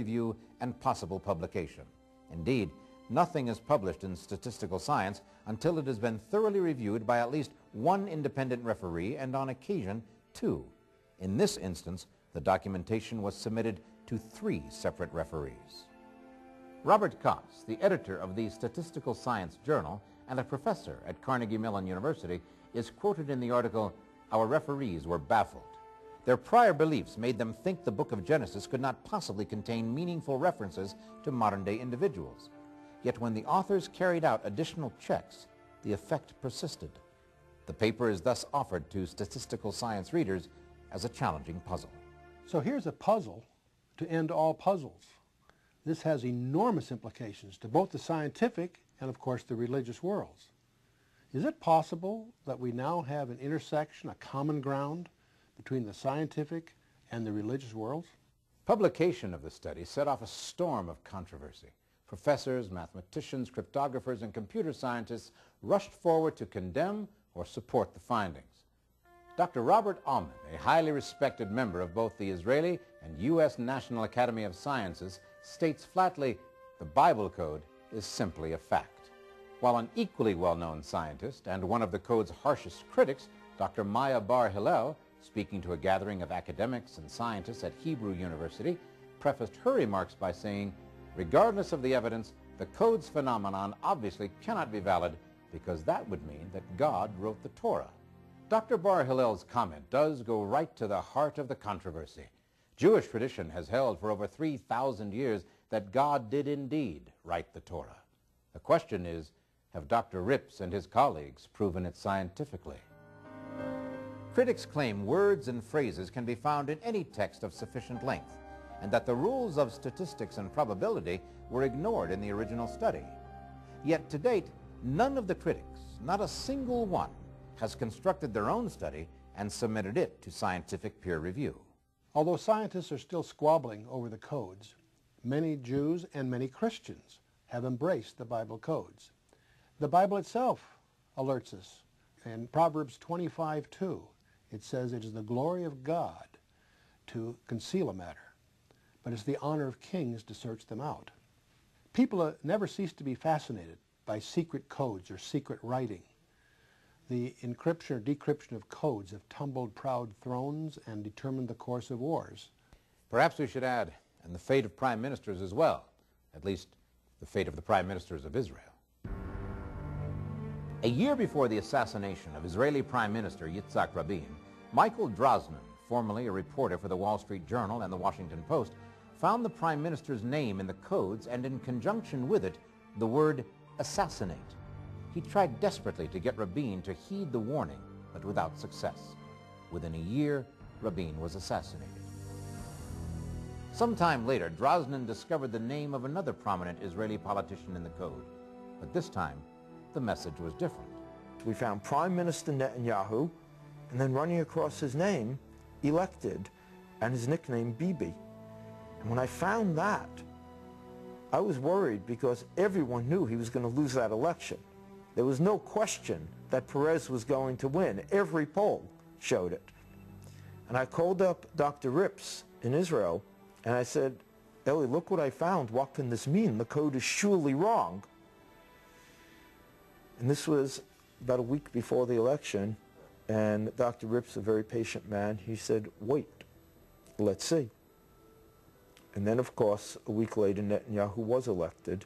review and possible publication. Indeed, nothing is published in statistical science until it has been thoroughly reviewed by at least one independent referee and on occasion two. In this instance, the documentation was submitted to 3 separate referees. Robert Cox, the editor of the Statistical Science Journal and a professor at Carnegie Mellon University, is quoted in the article, "Our referees were baffled. Their prior beliefs made them think the book of Genesis could not possibly contain meaningful references to modern-day individuals. Yet when the authors carried out additional checks, the effect persisted." The paper is thus offered to statistical science readers as a challenging puzzle. So here's a puzzle to end all puzzles. This has enormous implications to both the scientific and, of course, the religious worlds. Is it possible that we now have an intersection, a common ground, between the scientific and the religious worlds? Publication of the study set off a storm of controversy. Professors, mathematicians, cryptographers, and computer scientists rushed forward to condemn or support the findings. Dr. Robert Aumann, a highly respected member of both the Israeli and U.S. National Academy of Sciences, states flatly, the Bible Code is simply a fact. While an equally well-known scientist and one of the code's harshest critics, Dr. Maya Bar Hillel, speaking to a gathering of academics and scientists at Hebrew University, prefaced her remarks by saying, regardless of the evidence, the code's phenomenon obviously cannot be valid because that would mean that God wrote the Torah. Dr. Bar Hillel's comment does go right to the heart of the controversy. Jewish tradition has held for over 3,000 years that God did indeed write the Torah. The question is, have Dr. Rips and his colleagues proven it scientifically? Critics claim words and phrases can be found in any text of sufficient length, and that the rules of statistics and probability were ignored in the original study. Yet to date, none of the critics, not a single one, has constructed their own study and submitted it to scientific peer review. Although scientists are still squabbling over the codes, many Jews and many Christians have embraced the Bible codes. The Bible itself alerts us. In Proverbs 25:2, it says, "It is the glory of God to conceal a matter, but it's the honor of kings to search them out." People never cease to be fascinated by secret codes or secret writing. The encryption or decryption of codes have tumbled proud thrones and determined the course of wars. Perhaps we should add, and the fate of prime ministers as well, at least the fate of the prime ministers of Israel. A year before the assassination of Israeli Prime Minister Yitzhak Rabin, Michael Drosnin, formerly a reporter for the Wall Street Journal and the Washington Post, found the prime minister's name in the codes and in conjunction with it, the word assassinate. He tried desperately to get Rabin to heed the warning, but without success. Within a year, Rabin was assassinated. Sometime later, Drosnin discovered the name of another prominent Israeli politician in the code, but this time, the message was different. We found Prime Minister Netanyahu, and then running across his name, elected, and his nickname Bibi. And when I found that, I was worried because everyone knew he was going to lose that election. There was no question that Perez was going to win. Every poll showed it. And I called up Dr. Rips in Israel, and I said, "Eli, look what I found. What can this mean? The code is surely wrong." And this was about a week before the election, and Dr. Rips, a very patient man, he said, "Wait, let's see." And then, of course, a week later, Netanyahu was elected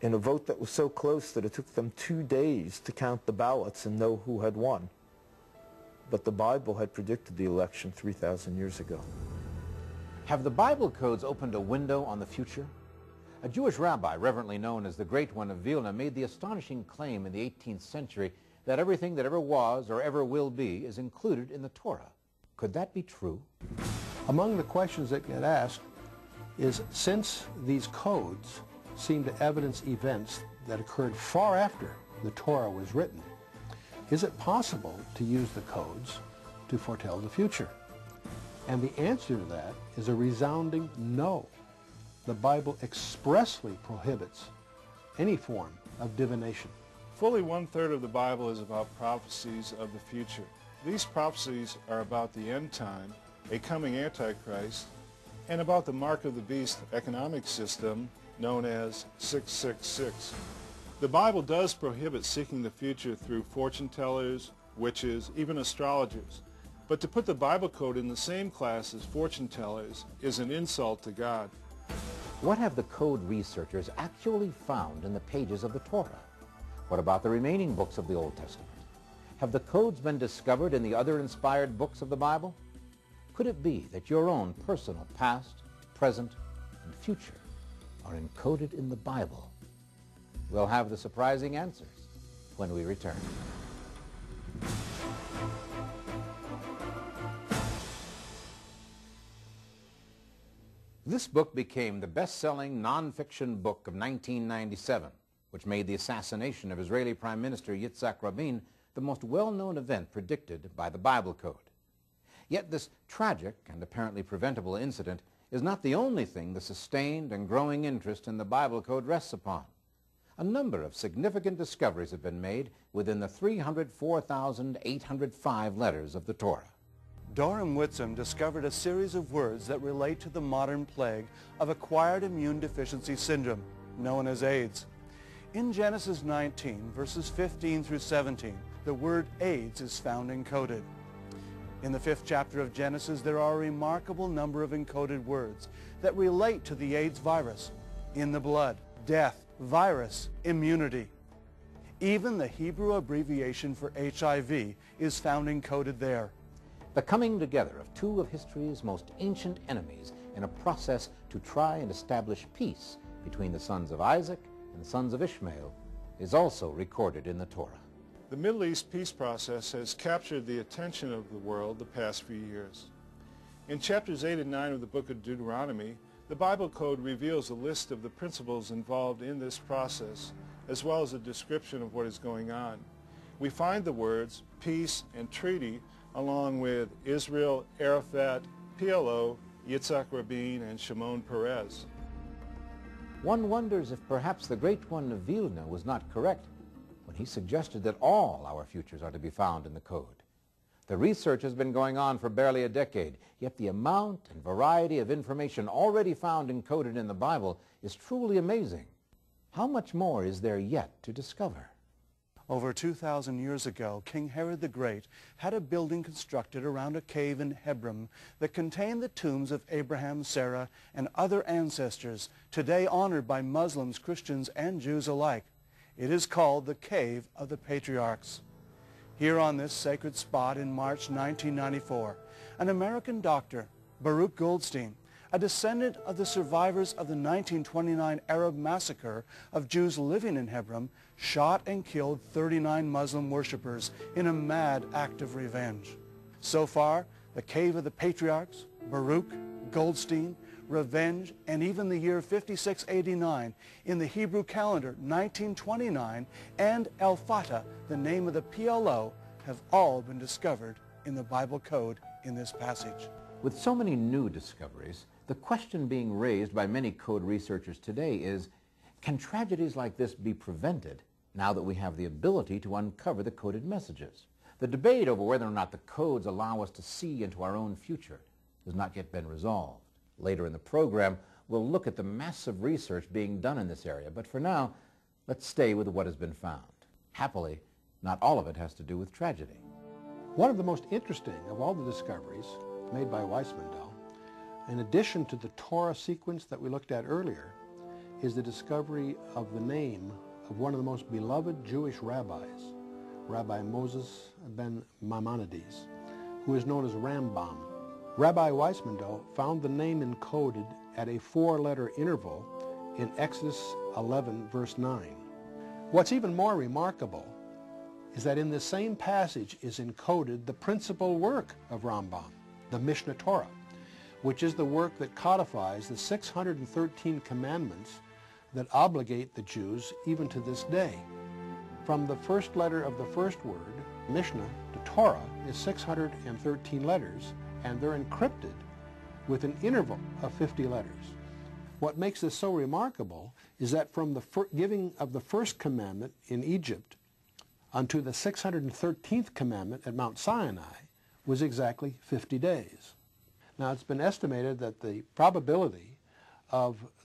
in a vote that was so close that it took them 2 days to count the ballots and know who had won. But the Bible had predicted the election 3,000 years ago. Have the Bible codes opened a window on the future? A Jewish rabbi, reverently known as the Great One of Vilna, made the astonishing claim in the 18th century that everything that ever was or ever will be is included in the Torah. Could that be true? Among the questions that get asked is, since these codes seem to evidence events that occurred far after the Torah was written, is it possible to use the codes to foretell the future? And the answer to that is a resounding no. The Bible expressly prohibits any form of divination. Fully 1/3 of the Bible is about prophecies of the future. These prophecies are about the end time, a coming Antichrist, and about the mark of the beast economic system known as 666. The Bible does prohibit seeking the future through fortune tellers, witches, even astrologers. But to put the Bible code in the same class as fortune tellers is an insult to God. What have the code researchers actually found in the pages of the Torah? What about the remaining books of the Old Testament? Have the codes been discovered in the other inspired books of the Bible? Could it be that your own personal past, present, and future are encoded in the Bible? We'll have the surprising answers when we return. This book became the best-selling nonfiction book of 1997, which made the assassination of Israeli Prime Minister Yitzhak Rabin the most well-known event predicted by the Bible Code. Yet this tragic and apparently preventable incident is not the only thing the sustained and growing interest in the Bible Code rests upon. A number of significant discoveries have been made within the 304,805 letters of the Torah. Dorham Whitson discovered a series of words that relate to the modern plague of acquired immune deficiency syndrome, known as AIDS. In Genesis 19, verses 15 through 17, the word AIDS is found encoded. In the 5th chapter of Genesis, there are a remarkable number of encoded words that relate to the AIDS virus: in the blood, death, virus, immunity. Even the Hebrew abbreviation for HIV is found encoded there. The coming together of two of history's most ancient enemies in a process to try and establish peace between the sons of Isaac and the sons of Ishmael is also recorded in the Torah. The Middle East peace process has captured the attention of the world the past few years. In chapters 8 and 9 of the book of Deuteronomy, the Bible Code reveals a list of the principles involved in this process, as well as a description of what is going on. We find the words peace and treaty along with Israel, Arafat, PLO, Yitzhak Rabin, and Shimon Peres. One wonders if perhaps the Great One of Vilna was not correct when he suggested that all our futures are to be found in the Code. The research has been going on for barely a decade, yet the amount and variety of information already found encoded in the Bible is truly amazing. How much more is there yet to discover? Over 2,000 years ago, King Herod the Great had a building constructed around a cave in Hebron that contained the tombs of Abraham, Sarah, and other ancestors, today honored by Muslims, Christians, and Jews alike. It is called the Cave of the Patriarchs. Here on this sacred spot in March 1994, an American doctor, Baruch Goldstein, a descendant of the survivors of the 1929 Arab massacre of Jews living in Hebron, shot and killed 39 Muslim worshippers in a mad act of revenge. So far, the Cave of the Patriarchs, Baruch, Goldstein, revenge, and even the year 5689 in the Hebrew calendar 1929, and El Fatah, the name of the PLO, have all been discovered in the Bible Code in this passage. With so many new discoveries, the question being raised by many code researchers today is, can tragedies like this be prevented now that we have the ability to uncover the coded messages? The debate over whether or not the codes allow us to see into our own future has not yet been resolved. Later in the program, we'll look at the massive research being done in this area, but for now, let's stay with what has been found. Happily, not all of it has to do with tragedy. One of the most interesting of all the discoveries made by Weissmandel, in addition to the Torah sequence that we looked at earlier, is the discovery of the name of one of the most beloved Jewish rabbis, Rabbi Moses ben Maimonides, who is known as Rambam. Rabbi Weissmandel found the name encoded at a 4-letter interval in Exodus 11, verse 9. What's even more remarkable is that in the same passage is encoded the principal work of Rambam, the Mishnah Torah, which is the work that codifies the 613 commandments that obligate the Jews even to this day. From the first letter of the first word, Mishnah, to Torah is 613 letters, and they're encrypted with an interval of 50 letters. What makes this so remarkable is that from the giving of the first commandment in Egypt unto the 613th commandment at Mount Sinai was exactly 50 days. Now, it's been estimated that the probability of